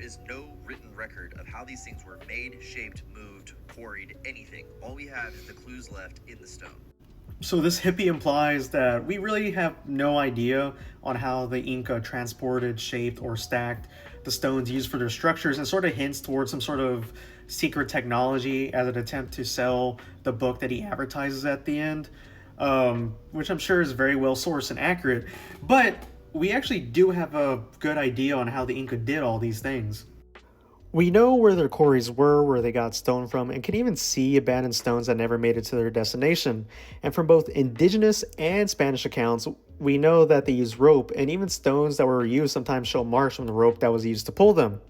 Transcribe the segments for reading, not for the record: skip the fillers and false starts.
is no written record of how these things were made, shaped, moved, quarried, anything. All we have is the clues left in the stone. So this hippie implies that we really have no idea on how the Inca transported, shaped, or stacked the stones used for their structures, and sort of hints towards some sort of secret technology as an attempt to sell the book that he advertises at the end, which I'm sure is very well sourced and accurate. But we actually do have a good idea on how the Inca did all these things. We know where their quarries were, where they got stone from, and can even see abandoned stones that never made it to their destination. And from both indigenous and Spanish accounts, we know that they used rope, and even stones that were used sometimes show marks from the rope that was used to pull them.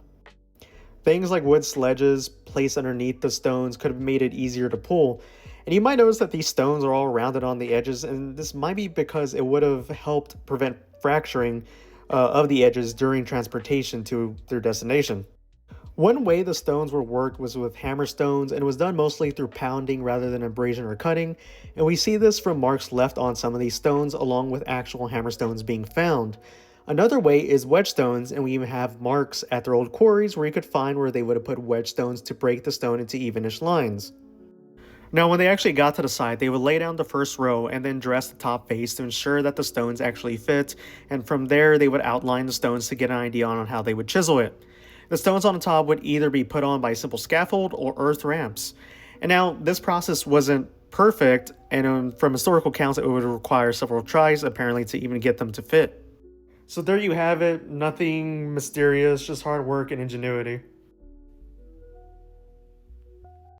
Things like wood sledges placed underneath the stones could have made it easier to pull. And you might notice that these stones are all rounded on the edges, and this might be because it would have helped prevent fracturing of the edges during transportation to their destination. One way the stones were worked was with hammer stones, and it was done mostly through pounding rather than abrasion or cutting, and we see this from marks left on some of these stones along with actual hammer stones being found. Another way is wedge stones, and we even have marks at their old quarries where you could find where they would have put wedge stones to break the stone into evenish lines. Now, when they actually got to the site, they would lay down the first row and then dress the top face to ensure that the stones actually fit, and from there they would outline the stones to get an idea on how they would chisel it. The stones on the top would either be put on by a simple scaffold or earth ramps. And now, this process wasn't perfect, and from historical accounts, it would require several tries, apparently, to even get them to fit. So there you have it. Nothing mysterious, just hard work and ingenuity.